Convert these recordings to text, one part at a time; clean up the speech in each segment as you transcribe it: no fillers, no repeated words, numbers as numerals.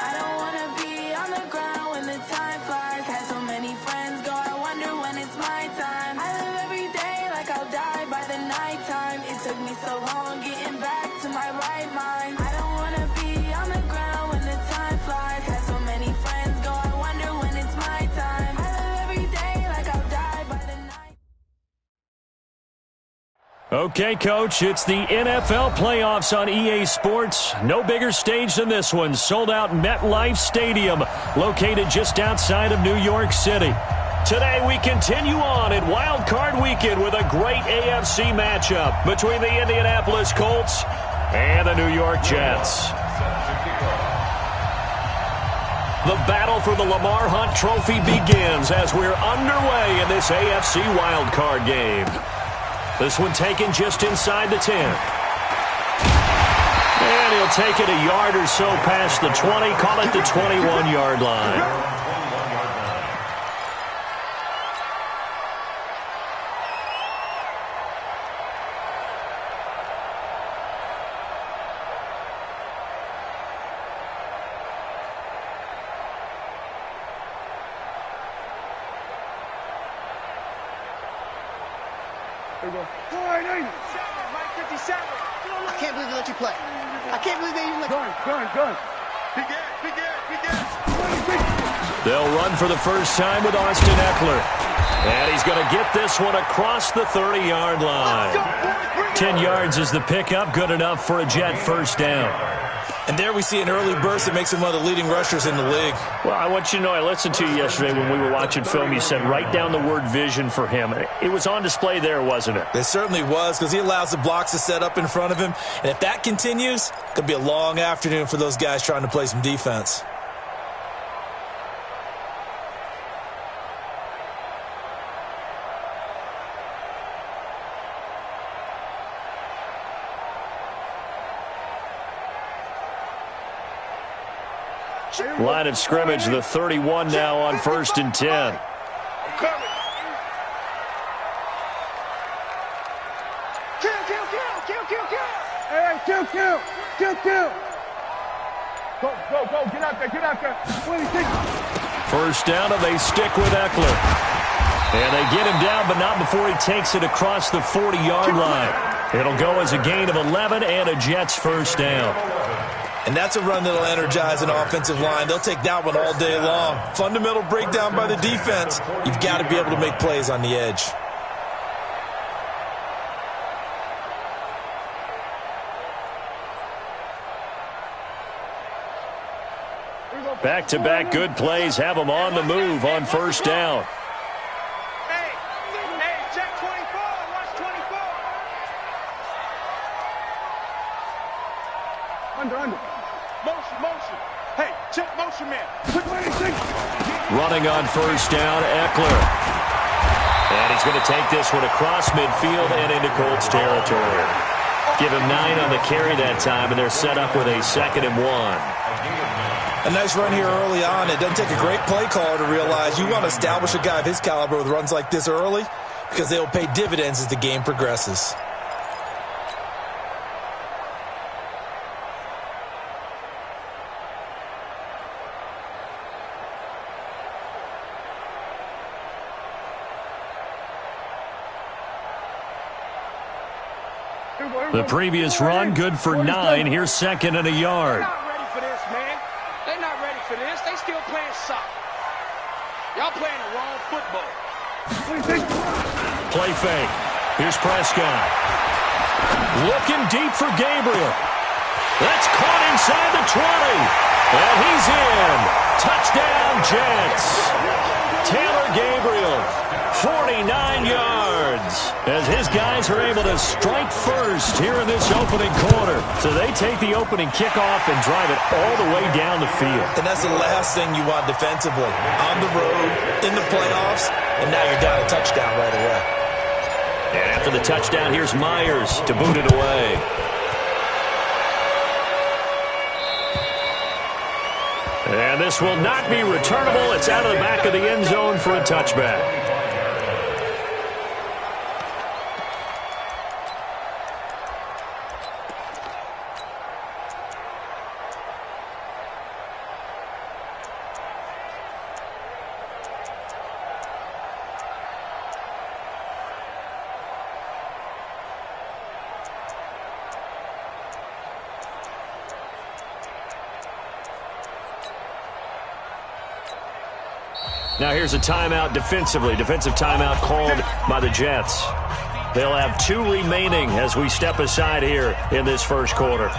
I don't wanna be on the ground when the time flies. Had so many friends go, I wonder when it's my time. I live every day like I'll die by the nighttime. It took me so long getting back to my right mind. I don't wanna be on the ground when the time flies. Had so many friends go, I wonder when it's my time. I live every day like I'll die by the night. Okay, Coach, it's the NFL playoffs on EA Sports. No bigger stage than this one. Sold out MetLife Stadium, located just outside of New York City. Today, we continue on in Wild Card Weekend with a great AFC matchup between the Indianapolis Colts and the New York Jets. The battle for the Lamar Hunt Trophy begins as we're underway in this AFC Wild Card game. This one taken just inside the 10. And he'll take it a yard or so past the 20, call it the 21-yard line. I can't believe they let you play. I can't believe they even let you Gun. They'll run for the first time with Austin Eckler. And he's going to get this one across the 30-yard line. 10 yards is the pickup, good enough for a Jet first down. And there we see an early burst that makes him one of the leading rushers in the league. Well, I want you to know, I listened to you yesterday when we were watching film. You said write down the word vision for him. It was on display there, wasn't it? It certainly was, because he allows the blocks to set up in front of him. And if that continues, it could be a long afternoon for those guys trying to play some defense. Line of scrimmage, the 31 now on 1st and 10. I'm coming. Kill. Hey, kill. Go. Get out there. 26. First down, and they stick with Eckler. And they get him down, but not before he takes it across the 40-yard line. It'll go as a gain of 11 and a Jets first down. And that's a run that'll energize an offensive line. They'll take that one all day long. Fundamental breakdown by the defense. You've got to be able to make plays on the edge. Back-to-back good plays have them on the move on first down. Hey, check 24. Watch 24. Under. Motion. Hey, check motion, man. 26. Running on first down, Eckler. And he's going to take this one across midfield and into Colts territory. Give him 9 on the carry that time, and they're set up with a 2nd and 1. A nice run here early on. It doesn't take a great play caller to realize you want to establish a guy of his caliber with runs like this early, because they'll pay dividends as the game progresses. The previous run, good for 9. Here's 2nd and a yard. They're not ready for this, man. They're not ready for this. They still playing soccer. Y'all playing the wrong football. Play fake. Here's Prescott. Looking deep for Gabriel. That's caught inside the 20. And he's in. Touchdown, Jets. Taylor Gabriel, 49 yards. As his guys are able to strike first here in this opening quarter. So they take the opening kickoff and drive it all the way down the field. And that's the last thing you want defensively. On the road, in the playoffs, and now you're down a touchdown right away. And after the touchdown, here's Myers to boot it away. And this will not be returnable. It's out of the back of the end zone for a touchback. Now here's a timeout defensively. Defensive timeout called by the Jets. They'll have 2 remaining as we step aside here in this first quarter.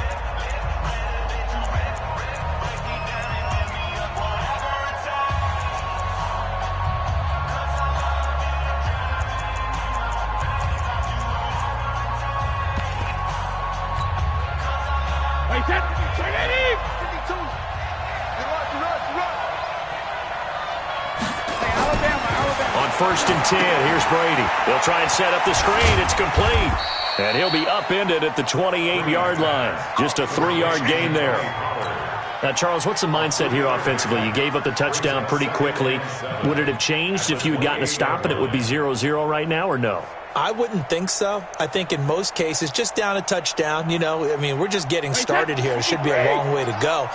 First and 10. Here's Brady. He'll try and set up the screen. It's complete. And he'll be upended at the 28-yard line. Just a 3-yard gain there. Now, Charles, what's the mindset here offensively? You gave up the touchdown pretty quickly. Would it have changed if you had gotten a stop and it would be 0-0 right now, or no? I wouldn't think so. I think in most cases, just down a touchdown, we're just getting started here. It should be a long way to go.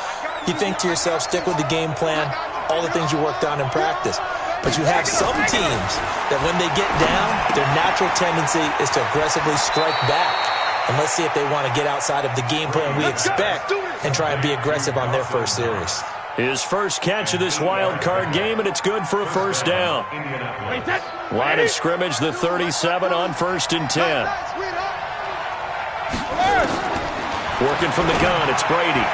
You think to yourself, stick with the game plan, all the things you worked on in practice. But you have some teams that when they get down, their natural tendency is to aggressively strike back. And let's see if they want to get outside of the game plan we expect and try and be aggressive on their first series. His first catch of this wild card game, and it's good for a first down. Line of scrimmage, the 37 on first and 10. Working from the gun, it's Brady.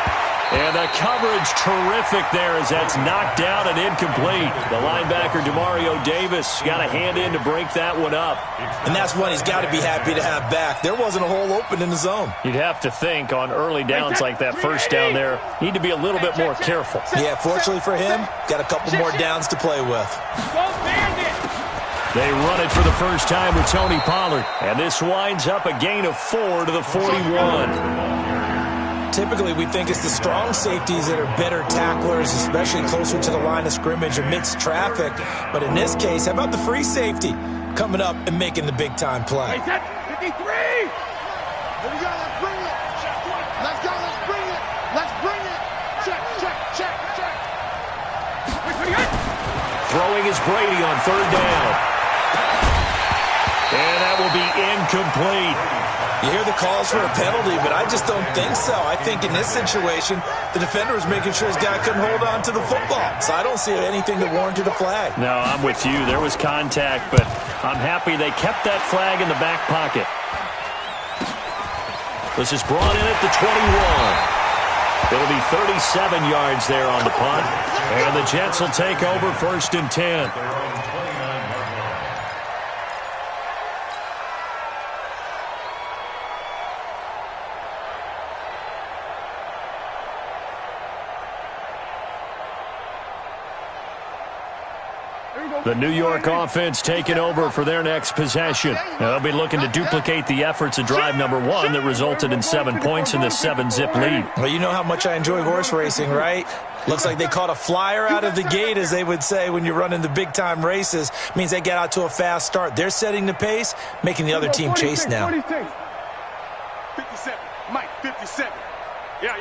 And the coverage terrific there as that's knocked down and incomplete. The linebacker, Demario Davis, got a hand in to break that one up. And that's one he's got to be happy to have back. There wasn't a hole open in the zone. You'd have to think on early downs like that first down there, need to be a little bit more careful. Yeah, fortunately for him, got a couple more downs to play with. They run it for the first time with Tony Pollard. And this winds up a gain of 4 to the 41. Typically, we think it's the strong safeties that are better tacklers, especially closer to the line of scrimmage amidst traffic. But in this case, how about the free safety coming up and making the big-time play? 53! Here we go, let's bring it. Let's go, let's bring it. Let's bring it. Check. Throwing is Brady on third down. And that will be incomplete. You hear the calls for a penalty, but I just don't think so. I think in this situation, the defender was making sure his guy couldn't hold on to the football. So I don't see anything that warranted a flag. No, I'm with you. There was contact, but I'm happy they kept that flag in the back pocket. This is brought in at the 21. It'll be 37 yards there on the punt. And the Jets will take over first and 10. The New York offense taking over for their next possession. They'll be looking to duplicate the efforts of drive number 1 that resulted in 7 points in the 7-zip lead. Well, you know how much I enjoy horse racing, right? Looks like they caught a flyer out of the gate, as they would say when you're running the big-time races. Means they get out to a fast start. They're setting the pace, making the other team chase now. 57. Mike, 57. Yeah.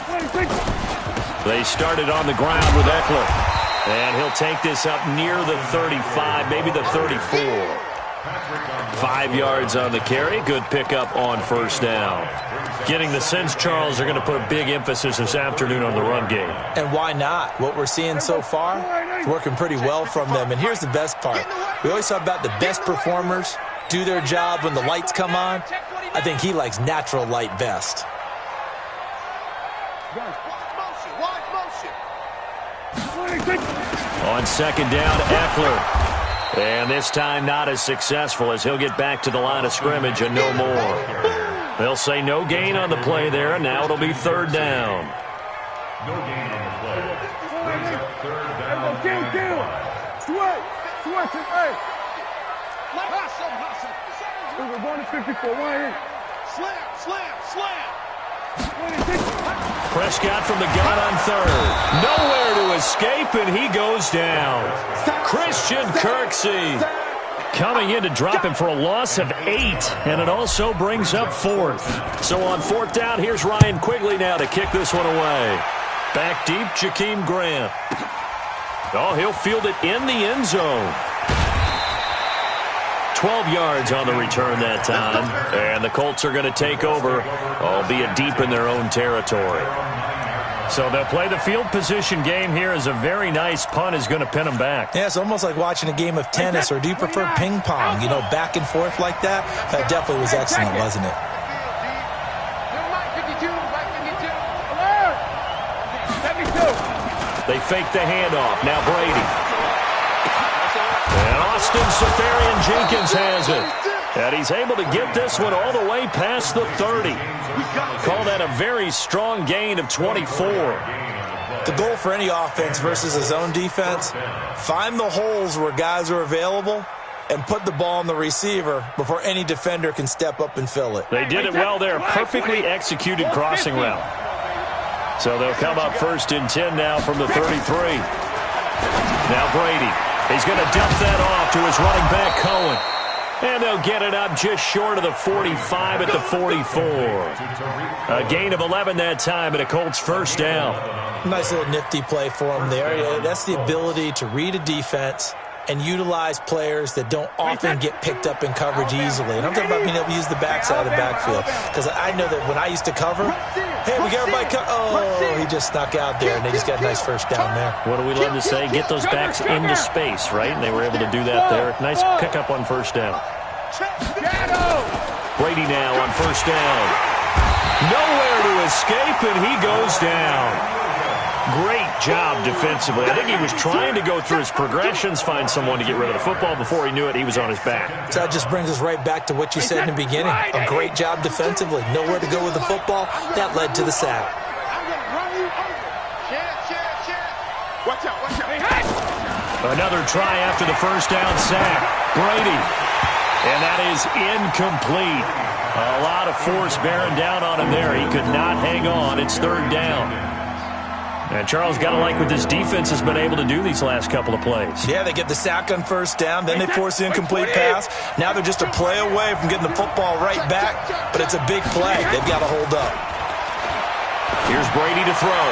26. They started on the ground with Eckler. And he'll take this up near the 35, maybe the 34. 5 yards on the carry. Good pickup on first down. Getting the sense, Charles, they're going to put a big emphasis this afternoon on the run game. And why not? What we're seeing so far is working pretty well from them. And here's the best part. We always talk about the best performers do their job when the lights come on. I think he likes natural light best. On second down, Eckler. And this time not as successful as he'll get back to the line of scrimmage and no more. They'll say no gain on the play there, and now it'll be third down. No gain on the play. Brings up third down. We're going to 54. Slam. Prescott from the gun on third. Nowhere to escape, and he goes down. Christian Kirksey coming in to drop him for a loss of 8, and it also brings up fourth. So on fourth down, here's Ryan Quigley now to kick this one away. Back deep, Jakeem Grant. Oh, he'll field it in the end zone. 12 yards on the return that time. And the Colts are going to take over, albeit deep in their own territory. So they'll play the field position game here as a very nice punt is going to pin them back. Yeah, it's almost like watching a game of tennis, or do you prefer ping pong? You know, back and forth like that? That definitely was excellent, wasn't it? They fake the handoff. Now Brady. And Austin Safarian-Jenkins has it. And he's able to get this one all the way past the 30. Call that a very strong gain of 24. The goal for any offense versus a zone defense, find the holes where guys are available and put the ball on the receiver before any defender can step up and fill it. They did it well there. Perfectly executed crossing route. So they'll come up 1st and 10 now from the 33. Now Brady. He's going to dump that off to his running back, Cohen. And they'll get it up just short of the 45 at the 44. A gain of 11 that time and a Colts first down. Nice little nifty play for him there. Yeah, that's the ability to read a defense and utilize players that don't often get picked up in coverage easily. And I'm talking about being able to use the backside of the backfield. Because I know that when I used to cover, hey, we got everybody oh, he just snuck out there, and they just got a nice first down there. What do we love to say? Get those backs into space, right? And they were able to do that there. Nice pickup on first down. Brady now on first down. Nowhere to escape, and he goes down. Great job defensively. I think he was trying to go through his progressions, find someone to get rid of the football. Before he knew it, he was on his back. So that just brings us right back to what you said in the beginning. A great job defensively. Nowhere to go with the football. That led to the sack. Watch out, watch out. Another try after the first down sack. Brady. And that is incomplete. A lot of force bearing down on him there. He could not hang on. It's 3rd down. And Charles, got to like what this defense has been able to do these last couple of plays. Yeah, they get the sack on first down, then they force the incomplete pass. Now they're just a play away from getting the football right back, but it's a big play. They've got to hold up. Here's Brady to throw.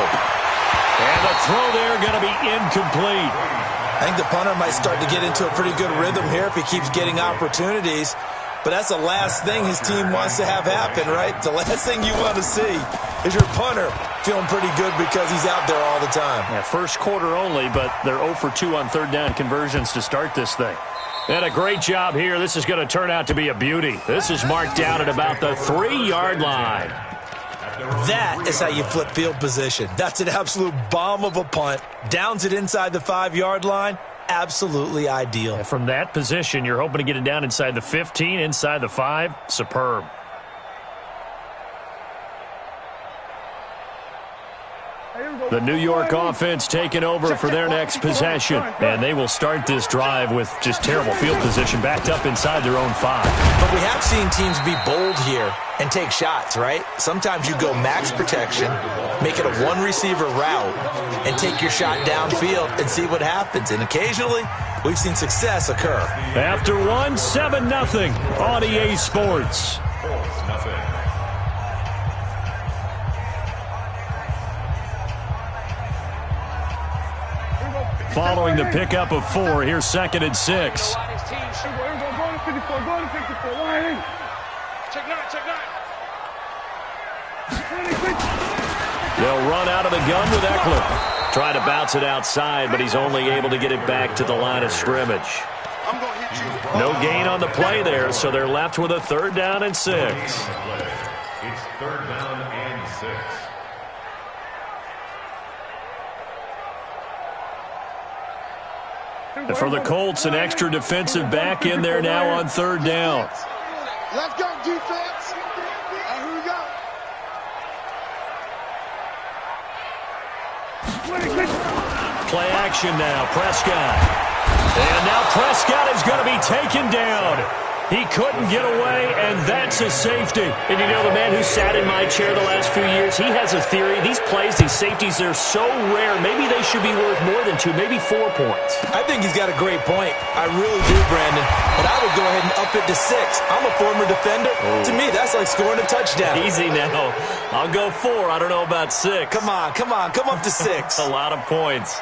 And the throw there going to be incomplete. I think the punter might start to get into a pretty good rhythm here if he keeps getting opportunities. But that's the last thing his team wants to have happen, right? The last thing you want to see is your punter feeling pretty good because he's out there all the time. Yeah, first quarter only, but they're 0 for 2 on 3rd down conversions to start this thing. And a great job here. This is going to turn out to be a beauty. This is marked down at about the 3-yard line. That is how you flip field position. That's an absolute bomb of a punt. Downs it inside the 5-yard line. Absolutely ideal. And from that position, you're hoping to get it down inside the 15, inside the 5. Superb. The New York offense taking over for their next possession. And they will start this drive with just terrible field position backed up inside their own 5. But we have seen teams be bold here and take shots, right? Sometimes you go max protection, make it a one-receiver route, and take your shot downfield and see what happens. And occasionally, we've seen success occur. After 1, 7-0 on EA Sports. Following the pickup of 4, here's 2nd and 6. They'll run out of the gun with Eckler. Trying to bounce it outside, but he's only able to get it back to the line of scrimmage. No gain on the play there, so they're left with a 3rd down and 6. It's 3rd down and 6. And for the Colts, an extra defensive back in there now on 3rd down. Let's go, defense. Here we go. Play action now, Prescott. And now Prescott is going to be taken down. He couldn't get away, and that's a safety. And you know, the man who sat in my chair the last few years, he has a theory. These plays, these safeties, they're so rare. Maybe they should be worth more than 2, maybe 4 points. I think he's got a great point. I really do, Brandon. But I would go ahead and up it to 6. I'm a former defender. Oh. To me, that's like scoring a touchdown. Easy now. I'll go 4. I don't know about 6. Come on. Come up to 6. A lot of points.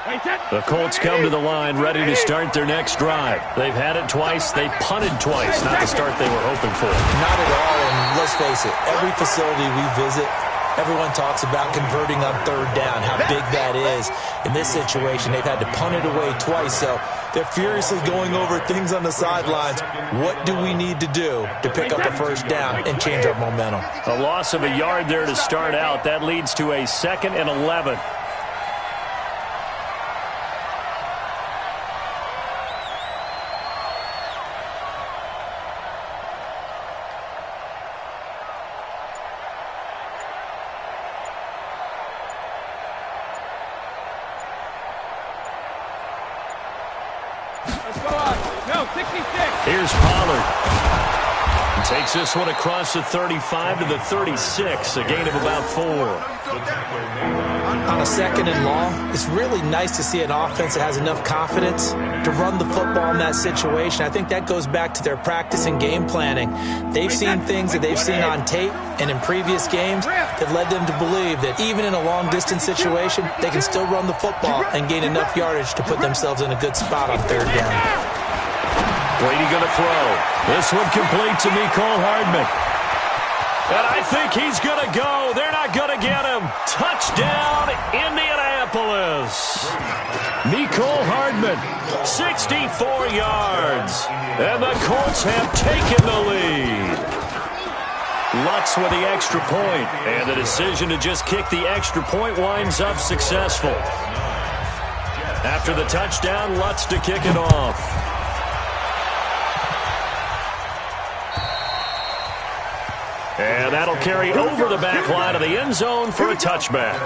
The Colts come to the line ready to start their next drive. They've had it twice. They've punted twice. Not the start they were hoping for. Not at all, and let's face it, every facility we visit, everyone talks about converting on third down, how big that is. In this situation, they've had to punt it away twice, so they're furiously going over things on the sidelines. What do we need to do to pick up a first down and change our momentum? A loss of a yard there to start out. That leads to a 2nd and 11. Here's Pollard. Takes this one across the 35 to the 36, a gain of about 4. On a 2nd and long, it's really nice to see an offense that has enough confidence to run the football in that situation. I think that goes back to their practice and game planning. They've seen things that they've seen on tape and in previous games that led them to believe that even in a long-distance situation, they can still run the football and gain enough yardage to put themselves in a good spot on third down. Brady going to throw. This one complete to Mecole Hardman. And I think he's going to go. They're not going to get him. Touchdown, Indianapolis. Mecole Hardman, 64 yards. And the Colts have taken the lead. Lutz with the extra point. And the decision to just kick the extra point winds up successful. After the touchdown, Lutz to kick it off. And that'll carry over the back line of the end zone for a touchback.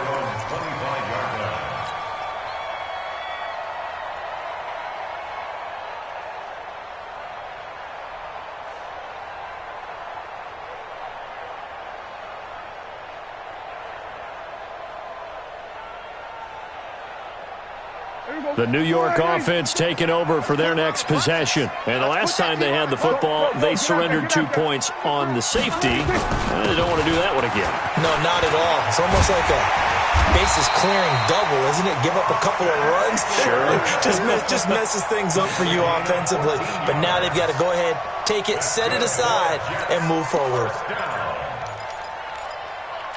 The New York offense taking over for their next possession. And the last time they had the football, they surrendered 2 points on the safety. They don't want to do that one again. No, not at all. It's almost like a bases clearing double, isn't it? Give up a couple of runs. Sure. just messes things up for you offensively. But now they've got to go ahead, take it, set it aside, and move forward.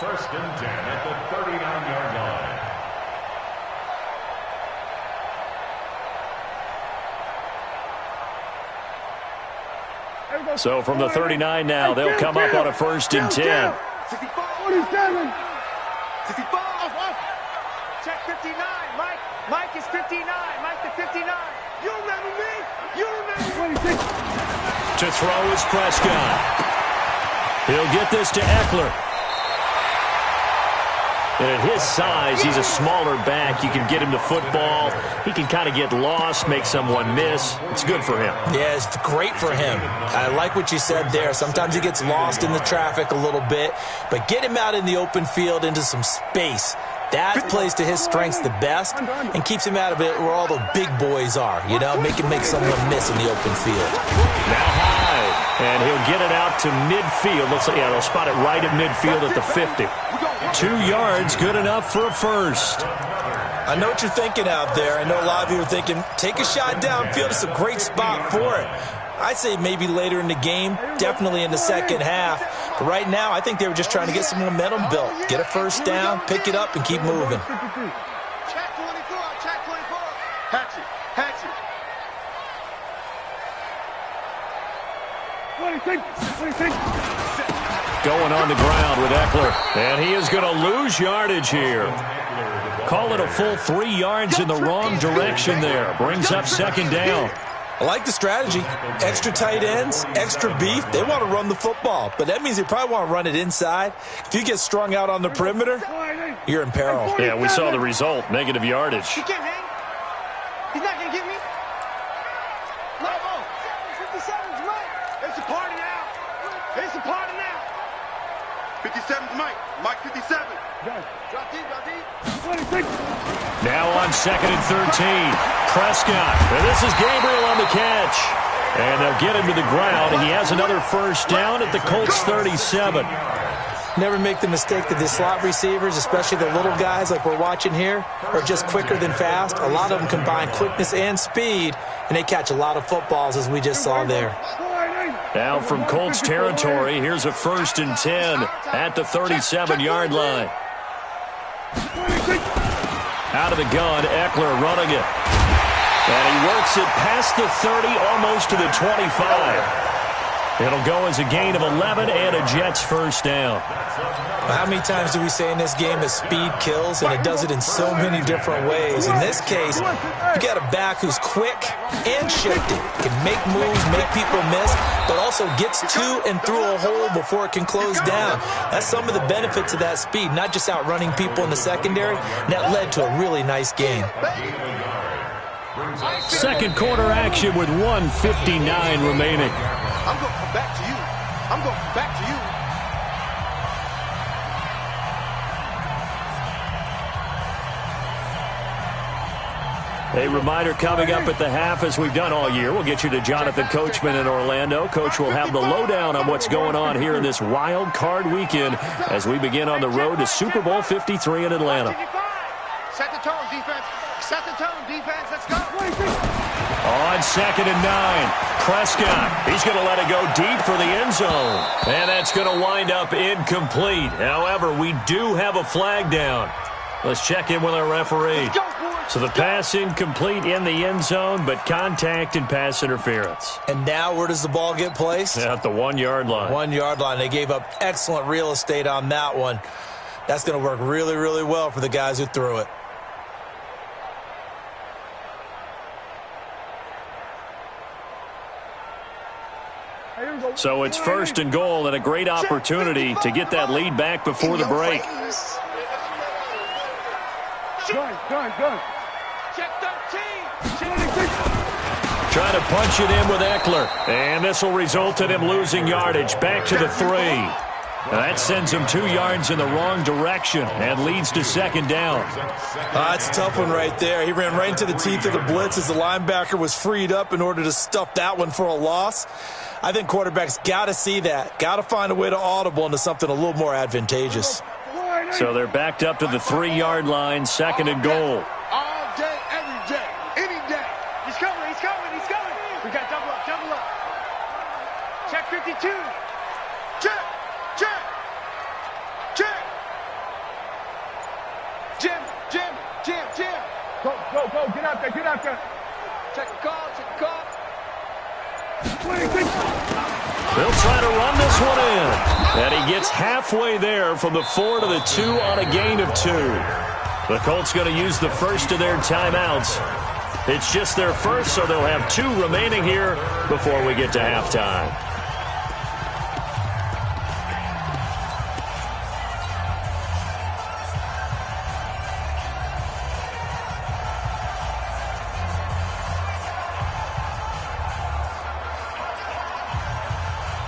1st and 10 at the 39-yard line. So from the 39 now, they'll come up on a 1st and 10. 47. 65. Check 59. Mike is 59. Mike to 59. You remember me? You remember me? To throw is Prescott. He'll get this to Eckler. And at his size, he's a smaller back. You can get him the football. He can kind of get lost, make someone miss. It's good for him. Yeah, it's great for him. I like what you said there. Sometimes he gets lost in the traffic a little bit, but get him out in the open field into some space. That plays to his strengths the best and keeps him out of it where all the big boys are, you know, make someone miss in the open field. Now high, and he'll get it out to midfield. Looks like, yeah, they'll spot it right at midfield at the 50. 2 yards, good enough for a first. I know what you're thinking out there. I know a lot of you are thinking, take a shot downfield. It's a great spot for it. I'd say maybe later in the game, definitely in the second half. But right now, I think they were just trying to get some momentum built. Get a first down, pick it up, and keep moving. Check 24. Check 24. Hatchet. Hatchet. 26. Going on the ground with Eckler. And he is going to lose yardage here. Call it a full 3 yards in the wrong direction there. Brings up 2nd down. I like the strategy. Extra tight ends, extra beef. They want to run the football, but that means they probably want to run it inside. If you get strung out on the perimeter, you're in peril. Yeah, we saw the result. Negative yardage. He can't hang. He's not going to get me. No. 57's Mike. It's a party now. It's a party now. 57's Mike. Mike 57. Drop deep. 26. Now on 2nd and 13. Prescott. And this is Gabriel on the catch. And they'll get him to the ground. And he has another first down at the Colts 37. Never make the mistake that the slot receivers, especially the little guys like we're watching here, are just quicker than fast. A lot of them combine quickness and speed, and they catch a lot of footballs, as we just saw there. Now from Colts territory, here's a 1st and 10 at the 37-yard line. Out of the gun, Eckler running it. And he works it past the 30, almost to the 25. It'll go as a gain of 11 and a Jets first down. How many times do we say in this game that speed kills, and it does it in so many different ways? In this case, you got a back who's quick and shifty, can make moves, make people miss, but also gets to and through a hole before it can close down. That's some of the benefits of that speed, not just outrunning people in the secondary. And that led to a really nice game. Second quarter action with 1:59 remaining. I'm going to come back to you. I'm going to come back to you. A reminder coming up at the half, as we've done all year. We'll get you to Jonathan Coachman in Orlando. Coach will have the lowdown on what's going on here in this wild card weekend as we begin on the road to Super Bowl 53 in Atlanta. Set the tone, defense. Set the tone, defense. Let's go. On 2nd and 9, Prescott. He's going to let it go deep for the end zone. And that's going to wind up incomplete. However, we do have a flag down. Let's check in with our referee. So the pass incomplete in the end zone, but contact and pass interference. And now where does the ball get placed? At the 1-yard line. 1-yard line. They gave up excellent real estate on that one. That's going to work really, really well for the guys who threw it. So it's 1st and goal, and a great opportunity to get that lead back before the break. Gun. Check 13. Trying to punch it in with Eckler. And this will result in him losing yardage. Back to the 3. That sends him 2 yards in the wrong direction and leads to 2nd down. That's a tough one right there. He ran right into the teeth of the blitz as the linebacker was freed up in order to stuff that one for a loss. I think quarterbacks got to see that. Got to find a way to audible into something a little more advantageous. So they're backed up to the 3-yard line, 2nd and goal. All day, every day, any day. He's coming. We got double up. Check 52. Check. Jim. Go. Get out there. Check the call. 26. They'll try to run this one in. And he gets halfway there from the 4 to the 2 on a gain of 2. The Colts going to use the first of their timeouts. It's just their first, so they'll have 2 remaining here before we get to halftime.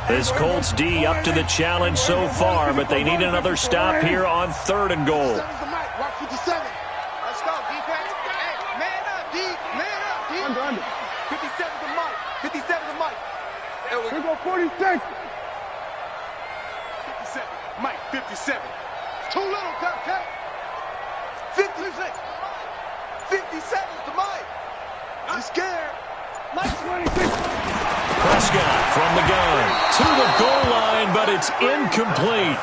This Colts D up to the challenge so far, but they need another stop here on 3rd and goal. Watch 57. Let's go, defense. Hey, man up, D. Under. 57 to Mike. 57 to Mike. Here we go, 46. 57. Mike, 57. Too little, cut. 56. 57 to Mike. I'm scared. Mike, 26. Prescott from the gun to the goal line, but it's incomplete.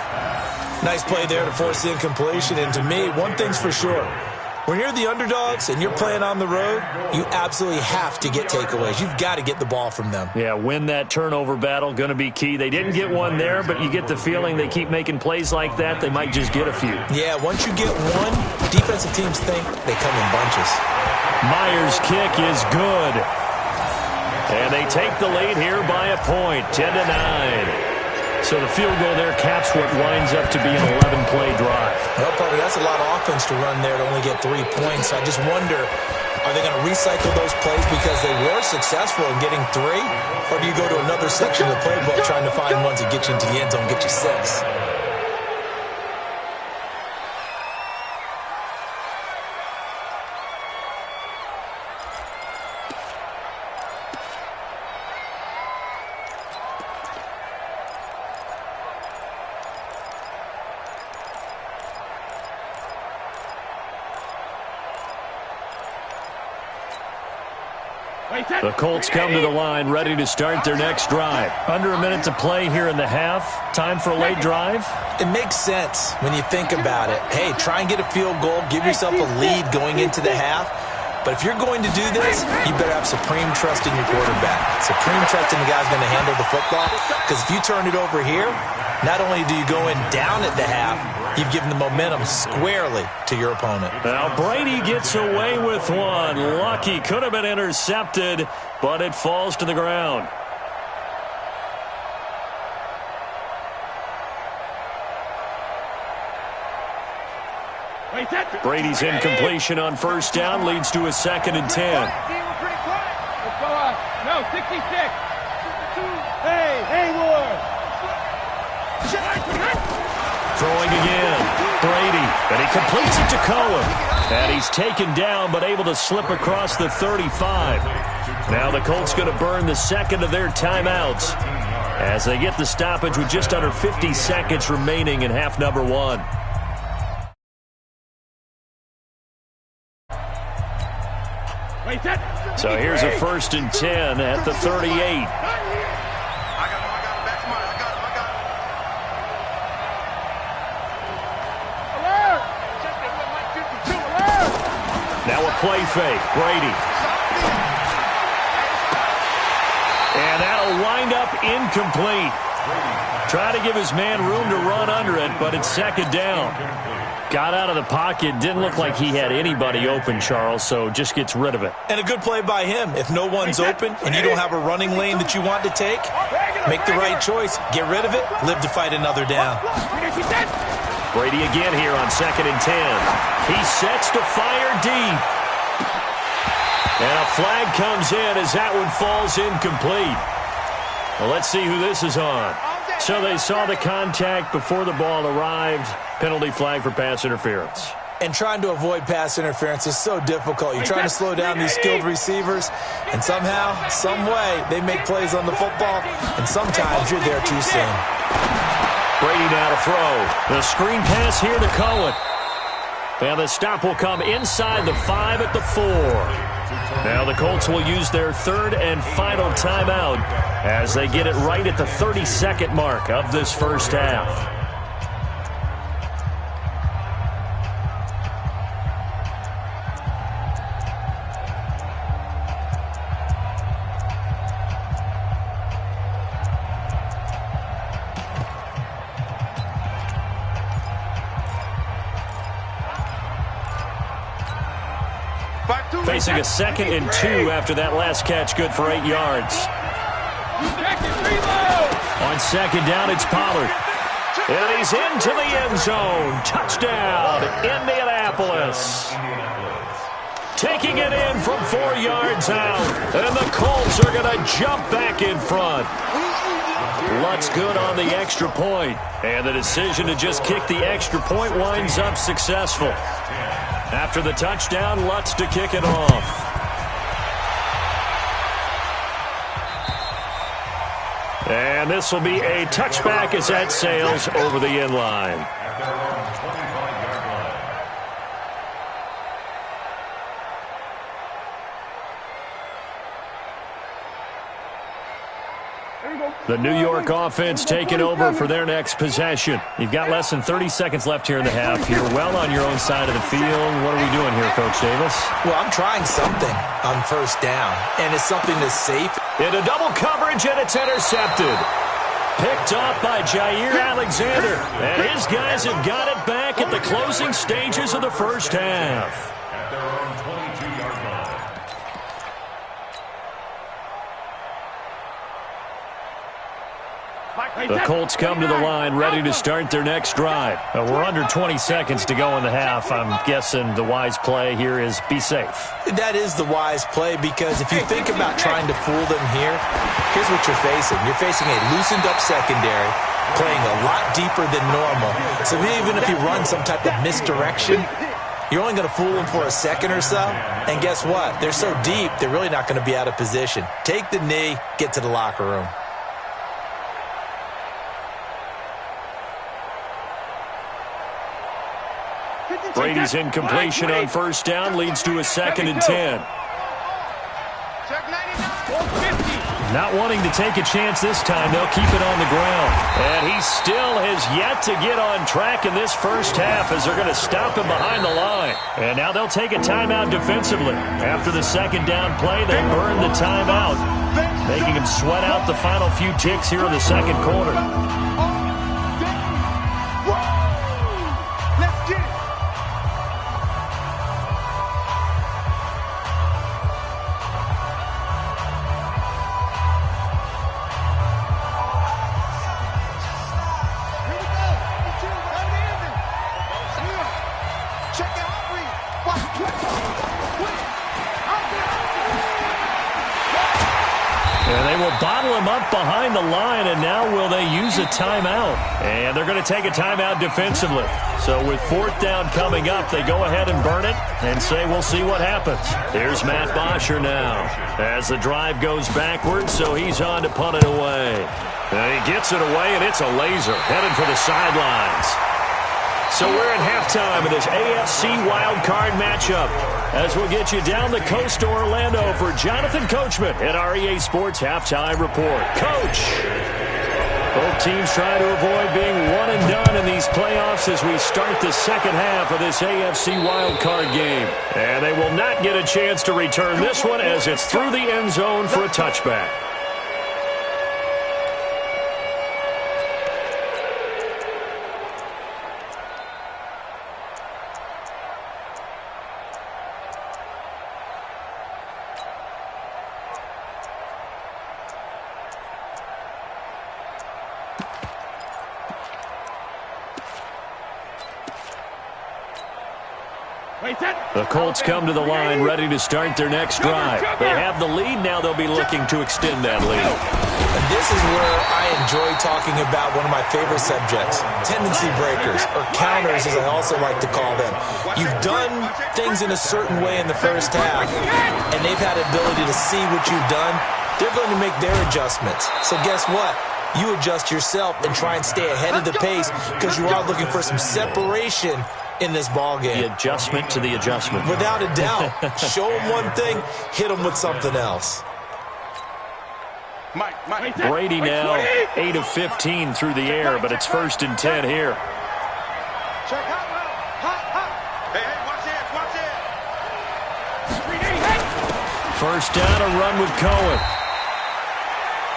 Nice play there to force the incompletion. And to me, one thing's for sure. When you're the underdogs and you're playing on the road, you absolutely have to get takeaways. You've got to get the ball from them. Yeah, win that turnover battle, going to be key. They didn't get one there, but you get the feeling they keep making plays like that, they might just get a few. Yeah, once you get one, defensive teams think they come in bunches. Myers' kick is good. And they take the lead here by a point, 10-9. So the field goal there caps what winds up to be an 11-play drive. Well, Parker, that's a lot of offense to run there to only get 3 points. I just wonder, are they going to recycle those plays because they were successful in getting 3? Or do you go to another section of the playbook trying to find ones that get you into the end zone and get you 6? The Colts come to the line ready to start their next drive. Under a minute to play here in the half. Time for a late drive? It makes sense when you think about it. Hey, try and get a field goal. Give yourself a lead going into the half. But if you're going to do this, you better have supreme trust in your quarterback. Supreme trust in the guy's going to handle the football. Because if you turn it over here, not only do you go in down at the half, you've given the momentum squarely to your opponent. Now Brady gets away with one. Lucky. Could have been intercepted, but it falls to the ground. Brady's incompletion on first down leads to a 2nd and 10. Let's go up. No, 66. Hey, Ward. Throwing again. Brady. And he completes it to Cohen. And he's taken down but able to slip across the 35. Now the Colts going to burn the second of their timeouts as they get the stoppage with just under 50 seconds remaining in half number 1. So here's a 1st and 10 at the 38. Now a play fake. Brady. And that'll wind up incomplete. Try to give his man room to run under it, but it's 2nd down. Got out of the pocket. Didn't look like he had anybody open, Charles, so just gets rid of it. And a good play by him. If no one's open and you don't have a running lane that you want to take, make the right choice. Get rid of it. Live to fight another down. Brady again here on 2nd and 10. He sets to fire deep. And a flag comes in as that one falls incomplete. Well, let's see who this is on. So they saw the contact before the ball arrived. Penalty flag for pass interference. And trying to avoid pass interference is so difficult. You're trying to slow down these skilled receivers, and somehow, some way, they make plays on the football, and sometimes you're there too soon. Brady now to throw. The screen pass here to Cohen. And the stop will come inside the 5 at the 4. Now the Colts will use their 3rd and final timeout as they get it right at the 32nd mark of this first half. Facing a 2nd and 2 after that last catch, good for 8 yards. On 2nd down, it's Pollard. And he's into the end zone. Touchdown, Indianapolis. Taking it in from 4 yards out. And the Colts are going to jump back in front. Lutz good on the extra point. And the decision to just kick the extra point winds up successful. After the touchdown, Lutz to kick it off. And this will be a touchback as that sails over the end line. The New York offense taking over for their next possession. You've got less than 30 seconds left here in the half. You're well on your own side of the field. What are we doing here, Coach Davis? Well, I'm trying something on first down, and it's something that's safe. Into double coverage, and it's intercepted. Picked off by Jair Alexander. And his guys have got it back at the closing stages of the first half. At their own 22-yard line. The Colts come to the line ready to start their next drive. We're under 20 seconds to go in the half. I'm guessing the wise play here is be safe. That is the wise play, because if you think about trying to fool them here, here's what you're facing. You're facing a loosened up secondary, playing a lot deeper than normal. So even if you run some type of misdirection, you're only going to fool them for a second or so. And guess what? They're so deep, they're really not going to be out of position. Take the knee, get to the locker room. Brady's incompletion on first down leads to a 2nd and 10. Check 90. Not wanting to take a chance this time, they'll keep it on the ground. And he still has yet to get on track in this first half as they're going to stop him behind the line. And now they'll take a timeout defensively. After the second down play, they burn the timeout, making him sweat out the final few ticks here in the second quarter. Let's get it. And they will bottle him up behind the line, and now will they use a timeout? And they're going to take a timeout defensively. So with fourth down coming up, they go ahead and burn it and say we'll see what happens. Here's Matt Bosher now as the drive goes backwards, so he's on to punt it away. And he gets it away, and it's a laser headed for the sidelines. So we're at halftime of this AFC wildcard matchup as we'll get you down the coast to Orlando for Jonathan Coachman at our EA Sports Halftime Report. Coach! Both teams trying to avoid being one and done in these playoffs as we start the second half of this AFC wildcard game. And they will not get a chance to return this one as it's through the end zone for a touchback. The Colts come to the line ready to start their next drive. They have the lead. Now they'll be looking to extend that lead. And this is where I enjoy talking about one of my favorite subjects, tendency breakers, or counters as I also like to call them. You've done things in a certain way in the first half, and they've had ability to see what you've done. They're going to make their adjustments. So guess what? You adjust yourself and try and stay ahead of the pace because you are looking for some separation in this ball game. The adjustment to the adjustment. Without a doubt. Show them one thing, hit them with something else. Brady now 8 of 15 through the air, but it's 1st and 10 here. Check hot. Hey, watch it. First down, a run with Cohen.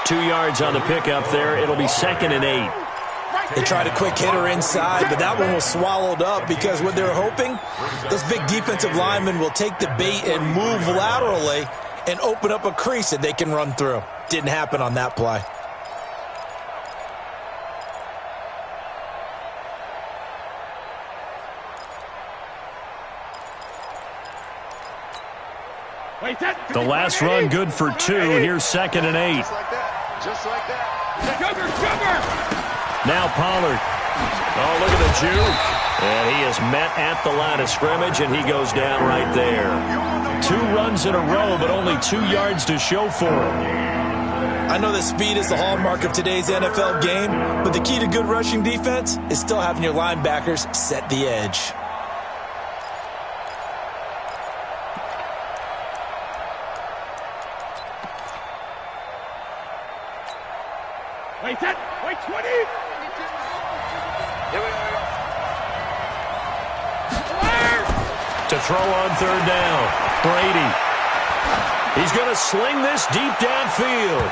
2 yards on the pickup there. It'll be 2nd and 8. They tried a quick hitter inside, but that one was swallowed up because what they're hoping, those big defensive linemen will take the bait and move laterally and open up a crease that they can run through. Didn't happen on that play. The last run good for 2. Here's 2nd and 8. Just like that. Sugar. Now Pollard. Oh, look at the juke. And he is met at the line of scrimmage, and he goes down right there. 2 runs in a row, but only 2 yards to show for him. I know that speed is the hallmark of today's NFL game, but the key to good rushing defense is still having your linebackers set the edge. Wait 20. Here we go. To throw on 3rd down, Brady. He's going to sling this deep downfield.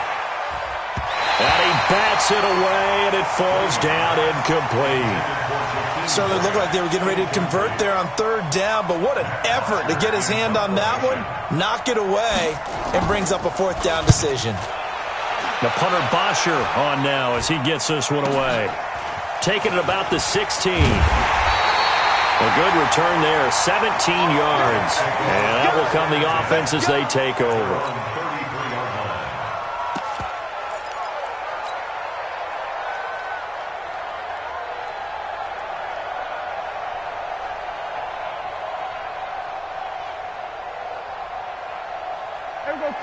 And he bats it away, and it falls down incomplete. So it looked like they were getting ready to convert there on 3rd down, but what an effort to get his hand on that one, knock it away, and brings up a 4th down decision. The punter Bosher on now as he gets this one away. Taking it about the 16. A good return there, 17 yards. And that will come the offense as they take over.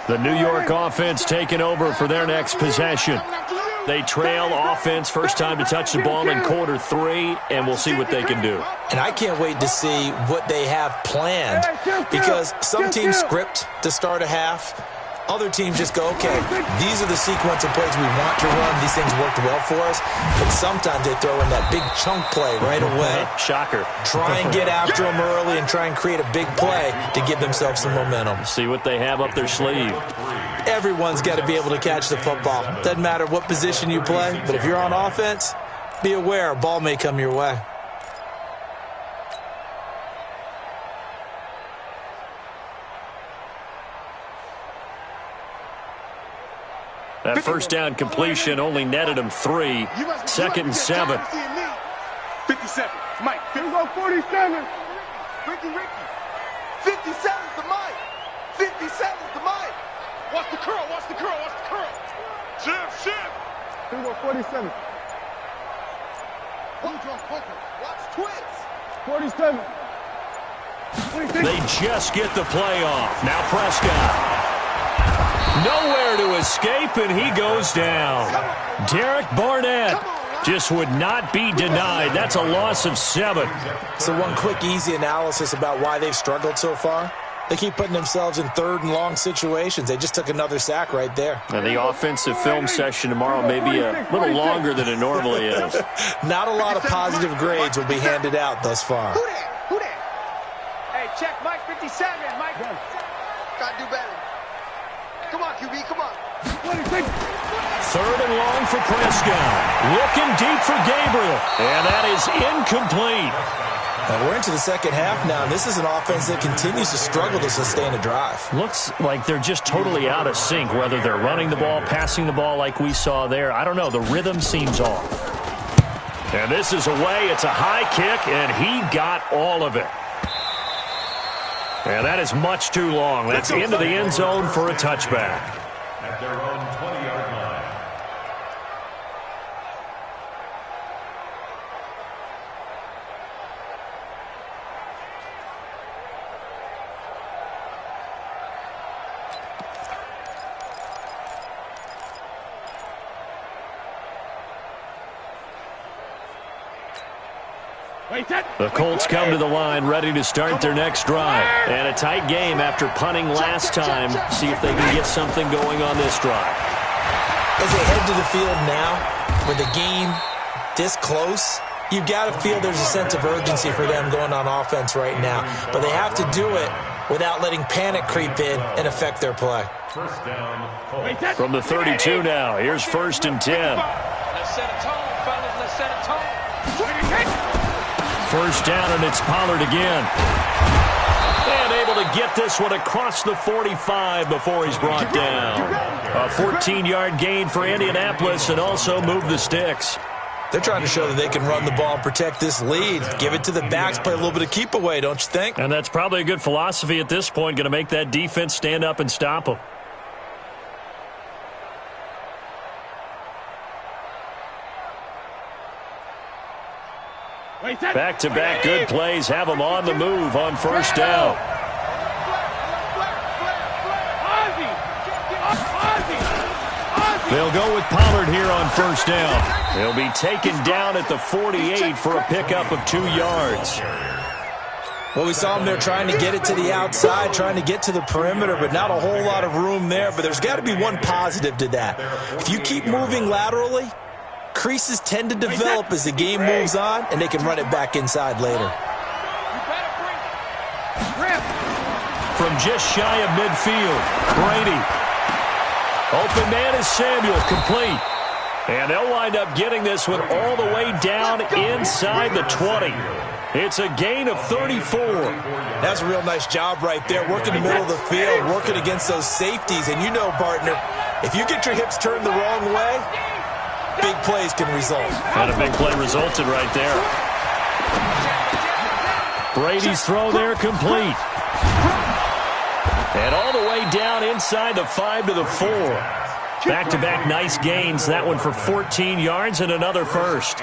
The New York offense taking over for their next possession. They trail offense, first time to touch the ball in quarter 3, and we'll see what they can do. And I can't wait to see what they have planned, because some teams script to start a half. Other teams just go, okay, these are the sequence of plays we want to run. These things worked well for us. But sometimes they throw in that big chunk play right away. Shocker. Try and get after them early and try and create a big play to give themselves some momentum. See what they have up their sleeve. Everyone's got to be able to catch the football. Doesn't matter what position you play, but if you're on offense, be aware a ball may come your way. That first down completion only netted him 3. 2nd and 7. 57. Mike. Here we go, 47. Ricky. 57's the Mike. 57's the Mike. Watch the curl. Shift. Here we go, 47. Watch twins. 47. They just get the play off. Now Prescott. Nowhere to escape, and he goes down. Derek Barnett just would not be denied. That's a loss of 7. So one quick, easy analysis about why they've struggled so far. They keep putting themselves in 3rd and long situations. They just took another sack right there. And the offensive film session tomorrow may be a little longer than it normally is. Not a lot of positive grades will be handed out thus far. Who that? Hey, check Mike 57. Mike. Gotta do better. Come on, QB, come on. 3rd and long for Prescott. Looking deep for Gabriel. And that is incomplete. And we're into the second half now, and this is an offense that continues to struggle to sustain a drive. Looks like they're just totally out of sync, whether they're running the ball, passing the ball like we saw there. I don't know. The rhythm seems off. And this is away. It's a high kick, and he got all of it. And that is much too long. That's into the end zone for a touchback. At their own 20-yard line. The Colts come to the line ready to start their next drive. And a tight game after punting last time. See if they can get something going on this drive. As they head to the field now, with the game this close, you've got to feel there's a sense of urgency for them going on offense right now. But they have to do it without letting panic creep in and affect their play. First down, Colts. From the 32 now, here's 1st and 10. Let's set a tone, fellas. Let's set a tone. First down, and it's Pollard again. And able to get this one across the 45 before he's brought down. A 14-yard gain for Indianapolis and also move the sticks. They're trying to show that they can run the ball and protect this lead. Give it to the backs, play a little bit of keep away, don't you think? And that's probably a good philosophy at this point, going to make that defense stand up and stop them. Back-to-back good plays have them on the move on first down. They'll go with Pollard here on first down. He'll be taken down at the 48 for a pickup of 2 yards. Well, we saw him there trying to get it to the outside, trying to get to the perimeter, but not a whole lot of room there. But there's got to be one positive to that. If you keep moving laterally, creases tend to develop as the game moves on, and they can run it back inside later. From just shy of midfield, Brady. Open man is Samuel, complete. And they'll wind up getting this one all the way down inside the 20. It's a gain of 34. That's a real nice job right there, working the middle of the field, working against those safeties. And you know, partner, if you get your hips turned the wrong way, big plays can result. And a big play resulted right there. Brady's throw there complete. And all the way down inside the 5 to the 4. Back-to-back nice gains. That one for 14 yards and another first.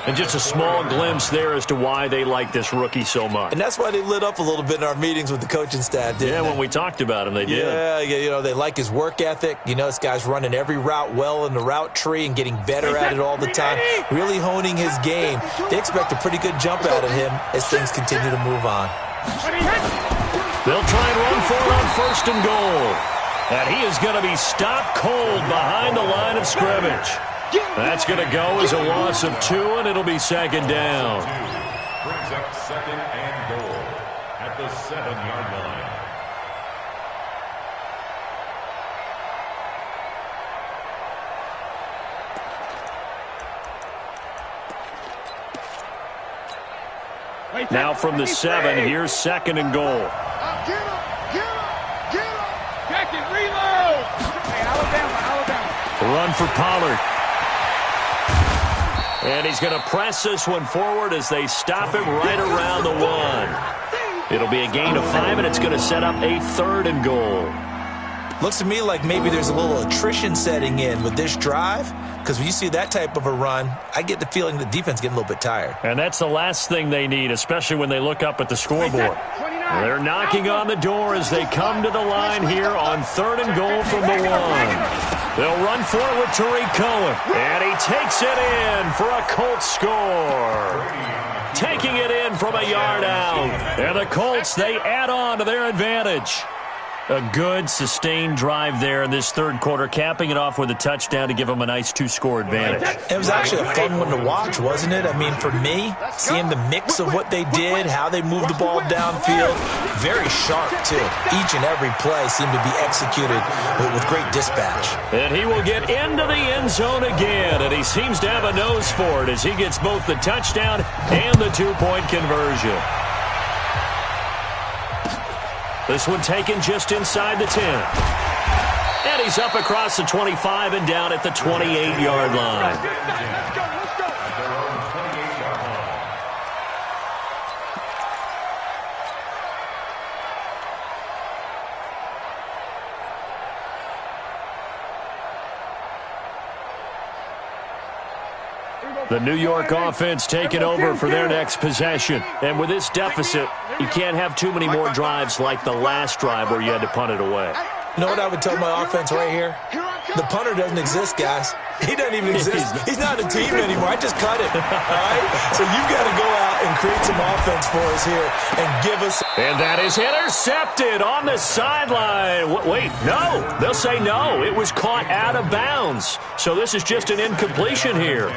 And just a small glimpse there as to why they like this rookie so much. And that's why they lit up a little bit in our meetings with the coaching staff, didn't they? Yeah, when we talked about him, they did. Yeah, you know, they like his work ethic. You know, this guy's running every route well in the route tree and getting better at it all the time, really honing his game. They expect a pretty good jump out of him as things continue to move on. They'll try and run for it on first and goal. And he is going to be stopped cold behind the line of scrimmage. That's going to go as a loss of 2, and it'll be second down. Brings up second and goal at the 7-yard line. Now from the 7, here's second and goal. Get him! Jack it, reload! Hey, Alabama. Run for Pollard. And he's going to press this one forward as they stop him right around the 1. It'll be a gain of 5, and it's going to set up a third and goal. Looks to me like maybe there's a little attrition setting in with this drive, because when you see that type of a run, I get the feeling the defense getting a little bit tired. And that's the last thing they need, especially when they look up at the scoreboard. They're knocking on the door as they come to the line here on third and goal from the 1. They'll run for it with Tariq Cohen. And he takes it in for a Colts score. Taking it in from a yard out. And the Colts, they add on to their advantage. A good, sustained drive there in this third quarter, capping it off with a touchdown to give them a nice 2-score advantage. It was actually a fun one to watch, wasn't it? I mean, for me, seeing the mix of what they did, how they moved the ball downfield, very sharp, too. Each and every play seemed to be executed with great dispatch. And he will get into the end zone again, and he seems to have a nose for it as he gets both the touchdown and the 2-point conversion. This one taken just inside the 10. And he's up across the 25 and down at the 28-yard line. The New York offense taking over for their next possession. And with this deficit, you can't have too many more drives like the last drive where you had to punt it away. You know what I would tell my offense right here? The punter doesn't exist, guys. He doesn't even exist. He's not a team anymore. I just cut it. All right? So you've got to go out and create some offense for us here and give us. And that is intercepted on the sideline. Wait, no. They'll say no. It was caught out of bounds. So this is just an incompletion here.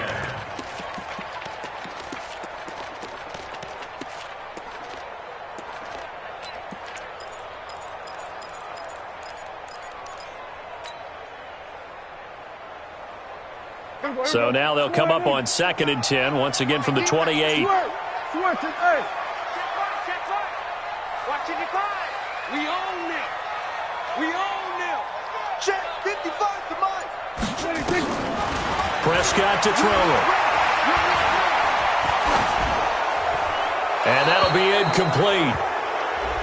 So now they'll come up on second and 10, once again from the 28. Watching the five. We own them. We own them. Check 55 to Mike. Prescott to throw it. And that'll be incomplete.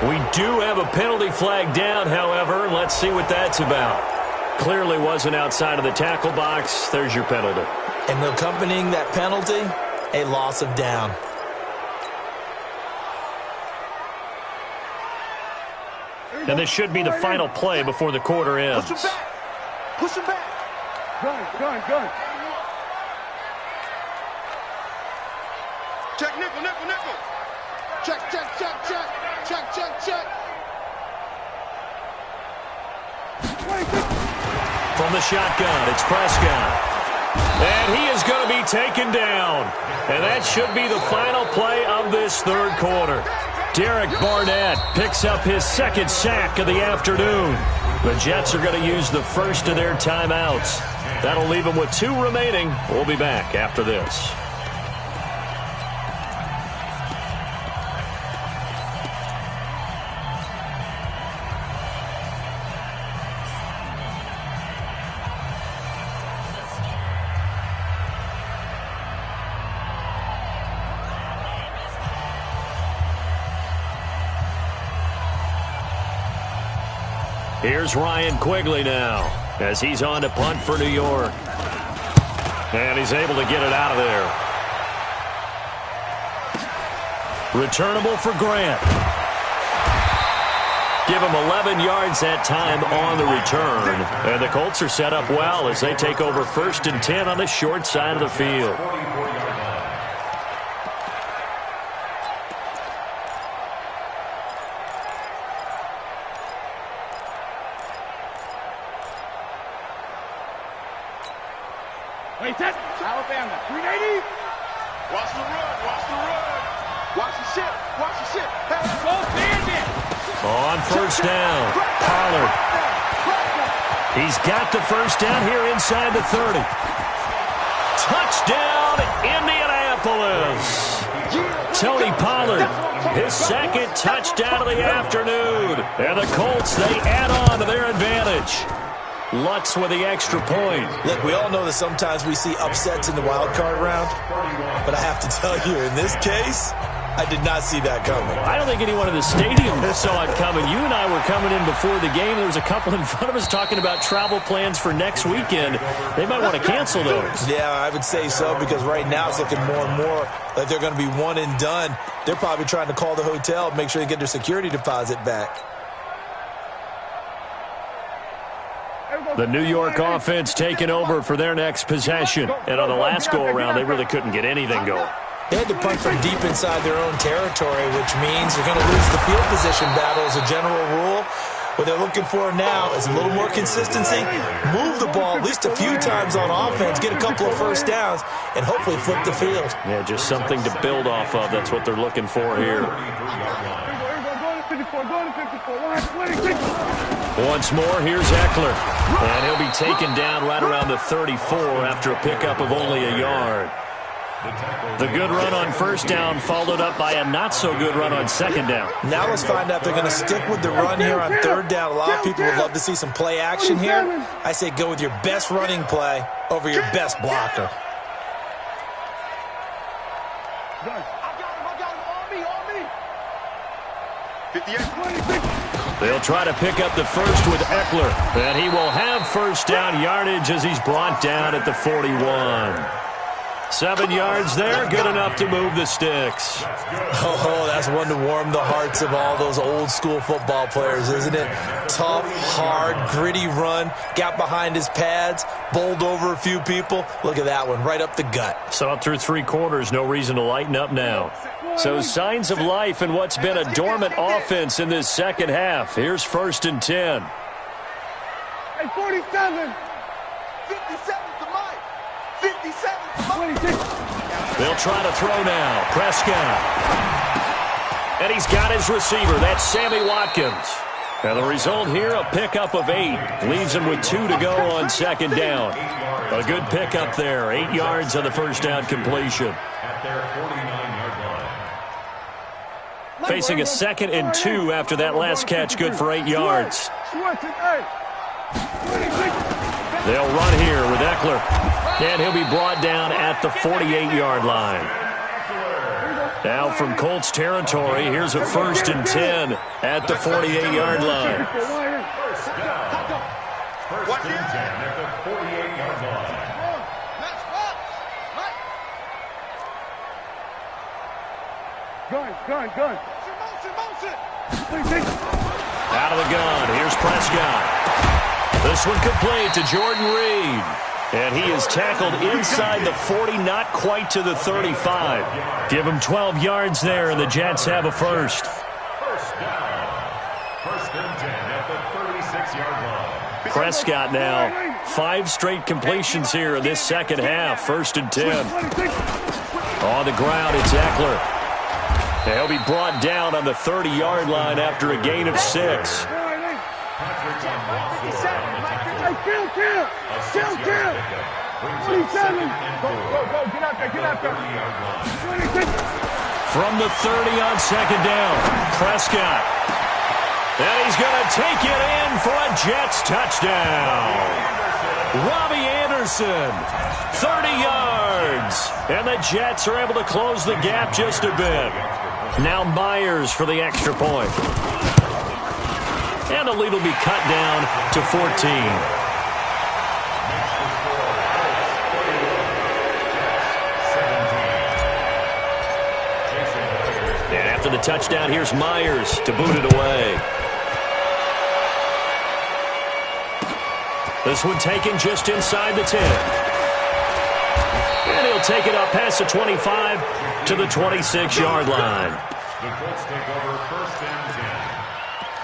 We do have a penalty flag down, however. Let's see what that's about. Clearly wasn't outside of the tackle box. There's your penalty. And accompanying that penalty, a loss of down. And this should be the final play before the quarter ends. Push him back. Push him back. Gun. Check nickel. Check. From the shotgun, it's Prescott. And he is going to be taken down. And that should be the final play of this third quarter. Derek Barnett picks up his second sack of the afternoon. The Jets are going to use the first of their timeouts. That'll leave them with 2 remaining. We'll be back after this. Here's Ryan Quigley now as he's on to punt for New York. And he's able to get it out of there. Returnable for Grant. Give him 11 yards that time on the return. And the Colts are set up well as they take over 1st and 10 on the short side of the field. Wait, set. Alabama. 380. Watch the run. Watch the run. Watch the shit. Watch the shit. Hey. Go bandit. On first down, Pollard. He's got the first down here inside the 30. Touchdown, Indianapolis. Tony Pollard, his second touchdown of the afternoon. And the Colts, they add on to their advantage. Lutz with the extra point. Look, we all know that sometimes we see upsets in the wild card round. But I have to tell you, in this case, I did not see that coming. I don't think anyone in the stadium saw it coming. You and I were coming in before the game. There was a couple in front of us talking about travel plans for next weekend. They might want to cancel those. Yeah, I would say so, because right now it's looking more and more like they're going to be one and done. They're probably trying to call the hotel, make sure they get their security deposit back. The New York offense taking over for their next possession. And on the last go-around, they really couldn't get anything going. They had to punt from deep inside their own territory, which means they're going to lose the field position battle as a general rule. What they're looking for now is a little more consistency, move the ball at least a few times on offense, get a couple of first downs, and hopefully flip the field. Yeah, just something to build off of. That's what they're looking for here. Once more, here's Eckler. And he'll be taken down right around the 34 after a pickup of only a yard. The good run on first down followed up by a not-so-good run on second down. Now let's find out if they're going to stick with the run here on third down. A lot of people would love to see some play action here. I say go with your best running play over your best blocker. I got him. On me. 58. They'll try to pick up the first with Eckler. And he will have first down yardage as he's brought down at the 41. 7 yards there, good enough to move the sticks. Oh, that's one to warm the hearts of all those old-school football players, isn't it? Tough, hard, gritty run, got behind his pads, bowled over a few people. Look at that one, right up the gut. Saw through 3 quarters, no reason to lighten up now. So signs of life in what's been a dormant offense in this second half. Here's 1st and 10. Hey, 47. 57 to Mike. 57 to Mike. They'll try to throw now. Prescott. And he's got his receiver. That's Sammy Watkins. And the result here, a pickup of 8. Leaves him with 2 to go on second down. A good pickup there. 8 yards on the first down completion. At their 49-yard line. Facing a 2nd and 2 after that last catch, good for 8 yards. They'll run here with Eckler. And he'll be brought down at the 48-yard line. Now from Colts territory, here's a 1st and 10 at the 48-yard line. First down. 1st and 10 at the 48-yard line. Gun. Motion. Out of the gun, here's Prescott. This one complete to Jordan Reed. And he is tackled inside the 40, not quite to the 35. Give him 12 yards there, and the Jets have a first. First down. 1st and 10 at the 36-yard line. Prescott now, 5 straight completions here in this second half. 1st and 10. On the ground, it's Eckler. He'll be brought down on the 30-yard line after a gain of 6. Kill. 27. Go. Get out there. From the 30 on second down, Prescott. And he's going to take it in for a Jets touchdown. Robbie Anderson, 30 yards. And the Jets are able to close the gap just a bit. Now Myers for the extra point. And the lead will be cut down to 14. And after the touchdown, here's Myers to boot it away. This one taken just inside the 10. And he'll take it up past the 25 to the 26-yard line. The Colts take over 1st and 10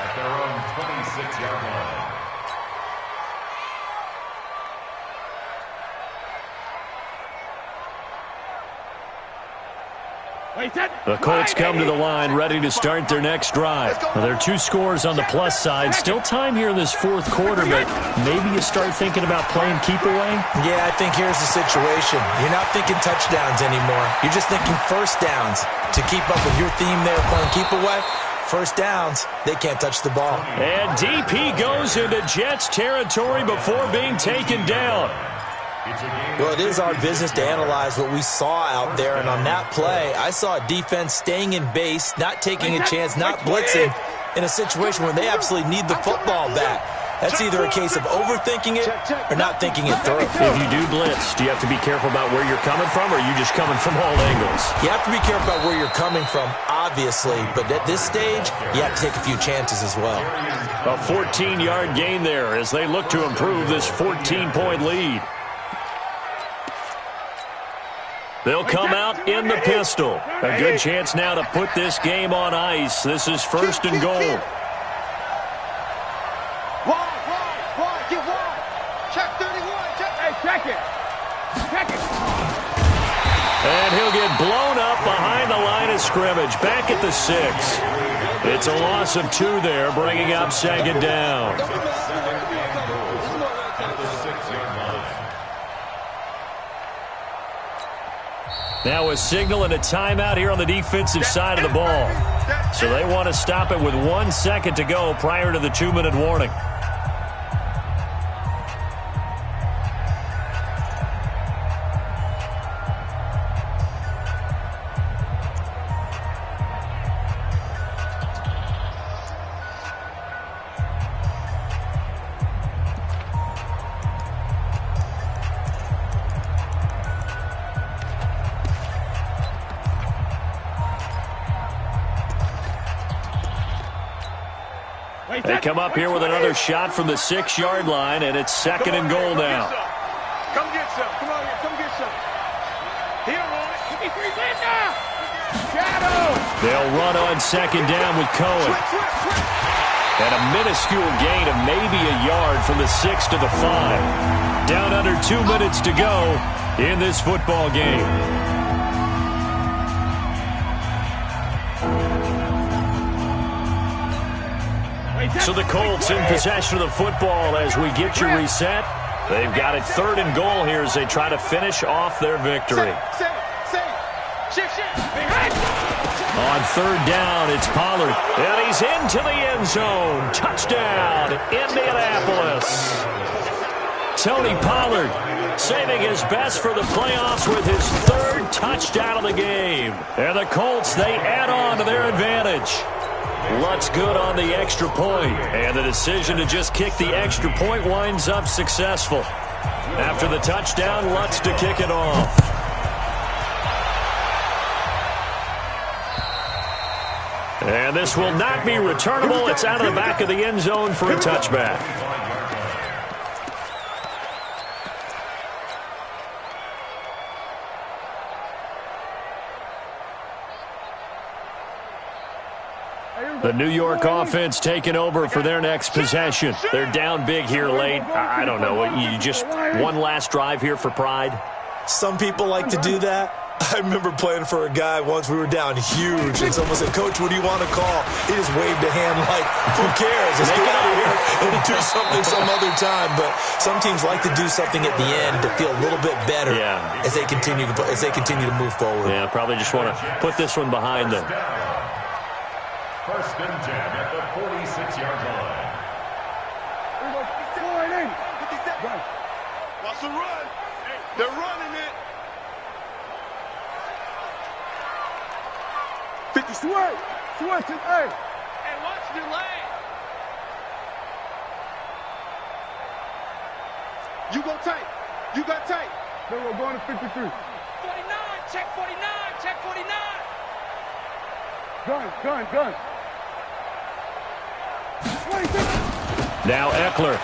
at their own 26-yard line. The Colts come to the line ready to start their next drive. Well, there are 2 scores on the plus side. Still time here in this 4th quarter, but maybe you start thinking about playing keep away? Yeah, I think here's the situation. You're not thinking touchdowns anymore. You're just thinking first downs. To keep up with your theme there playing keep away, first downs, they can't touch the ball. And DP goes into Jets territory before being taken down. Well, it is our business to analyze what we saw out there, and on that play, I saw a defense staying in base, not taking a chance, not blitzing, in a situation where they absolutely need the football back. That's either a case of overthinking it or not thinking it through. If you do blitz, do you have to be careful about where you're coming from, or are you just coming from all angles? You have to be careful about where you're coming from, obviously, but at this stage, you have to take a few chances as well. A 14-yard gain there as they look to improve this 14-point lead. They'll come out in the pistol. A good chance now to put this game on ice. This is 1st and goal. Wide, get wide. Check 31, check. Hey, check it. And he'll get blown up behind the line of scrimmage. Back at the 6. It's a loss of 2 there, bringing up 2nd down. Now a signal and a timeout here on the defensive side of the ball. So they want to stop it with 1 second to go prior to the 2-minute warning. They come up here with another shot from the 6-yard line, and it's 2nd and goal now. Come get some. Come on here. Come get some. He don't want it. 53 now. Shadow. They'll run on 2nd down with Cohen. And a minuscule gain of maybe a yard from the 6 to the 5. Down under 2 minutes to go in this football game. So the Colts in possession of the football as we get you reset. They've got it 3rd and goal here as they try to finish off their victory. On 3rd down, it's Pollard. And he's into the end zone. Touchdown, Indianapolis. Tony Pollard saving his best for the playoffs with his 3rd touchdown of the game. And the Colts, they add on to their advantage. Lutz good on the extra point, and the decision to just kick the extra point winds up successful. After the touchdown, Lutz to kick it off. And this will not be returnable. It's out of the back of the end zone for a touchback. The New York offense taking over for their next possession. They're down big here late. I don't know. You just one last drive here for pride? Some people like to do that. I remember playing for a guy once. We were down huge, and someone said, "Coach, what do you want to call?" He just waved a hand like, "Who cares? Let's get out of here and do something some other time." But some teams like to do something at the end to feel a little bit better as they continue to move forward. Yeah, probably just want to put this one behind them. 1st and 10 at the 46-yard line. Watch the run. They're running it. 50 switch. Hey, watch the lane. You go tight. You got tight. Then we're going to 53. 49. Check 49. Check 49. Gun. Now Eckler.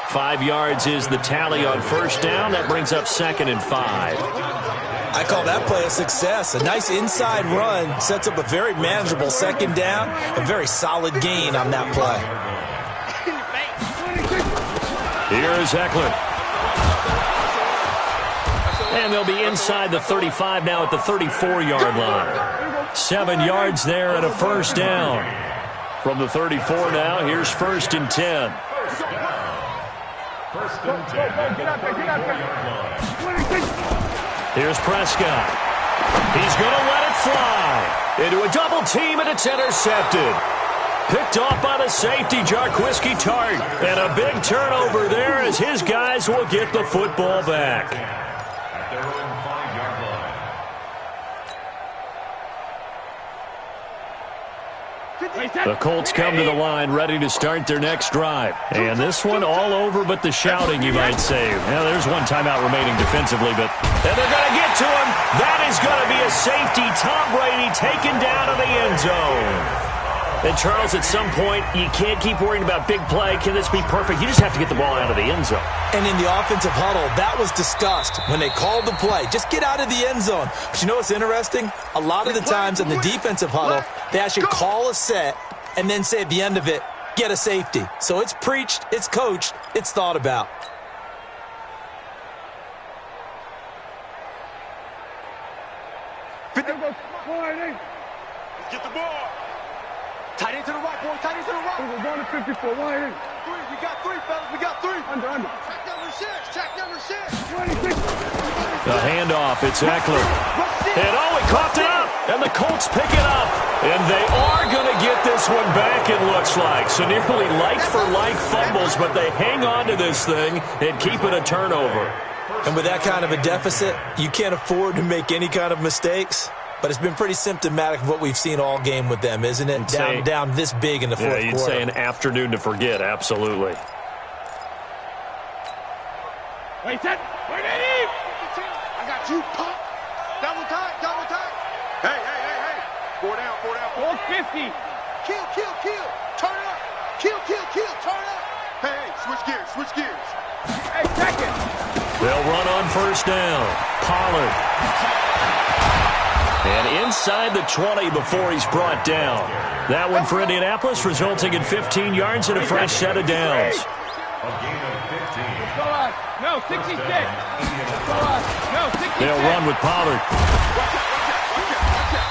5 yards is the tally on 1st down. That brings up 2nd and 5. I call that play a success. A nice inside run sets up a very manageable 2nd down. A very solid gain on that play. Here's Eckler. And they'll be inside the 35 now at the 34-yard line. 7 yards there and a first down. From the 34 now, here's 1st and 10. Here's Prescott. He's going to let it fly. Into a double team, and it's intercepted. Picked off by the safety, Jarquiski Tart. And a big turnover there as his guys will get the football back. At their own 5-yard line. The Colts come to the line ready to start their next drive. And this one all over but the shouting, you might say. Now, there's one timeout remaining defensively, but and they're going to get to him. That is going to be a safety. Tom Brady taken down to the end zone. And, Charles, at some point, you can't keep worrying about big play. Can this be perfect? You just have to get the ball out of the end zone. And in the offensive huddle, that was discussed when they called the play. Just get out of the end zone. But you know what's interesting? A lot of the times in the defensive huddle, they actually call a set and then say at the end of it, get a safety. So it's preached, it's coached, it's thought about. Let's get the ball. Tight end to the right, boy. Tight end to the right. We're going to 54. Wide in. We got 3, fellas. We got 3. Under. Check number 6. Check number 6. 26. The handoff, it's Eckler. And he coughed it up. And the Colts pick it up. And they are going to get this one back, it looks like. So nearly like-for-like fumbles, but they hang on to this thing and keep it a turnover. And with that kind of a deficit, you can't afford to make any kind of mistakes. But it's been pretty symptomatic of what we've seen all game with them, isn't it? Down this big in the fourth quarter. You'd say an afternoon to forget, absolutely. Wait, set. Wait, Eddie. I got you, pop. Double tight. Hey. 4 down. 450. Kill. Turn up. Kill. Turn up. Hey, switch gears. Hey, second. They'll run on first down. Pollard. And inside the 20 before he's brought down. That one for Indianapolis, resulting in 15 yards and a fresh set of downs. A gain of 15. Go on. No, 66. Go on. No, 66. They'll run with Pollard.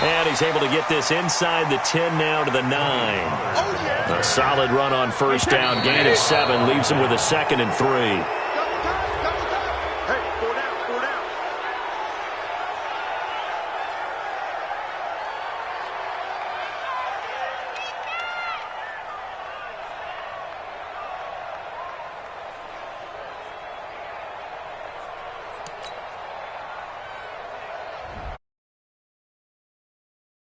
And he's able to get this inside the 10 now to the 9. A solid run on first down. Gain of 7 leaves him with a 2nd and 3.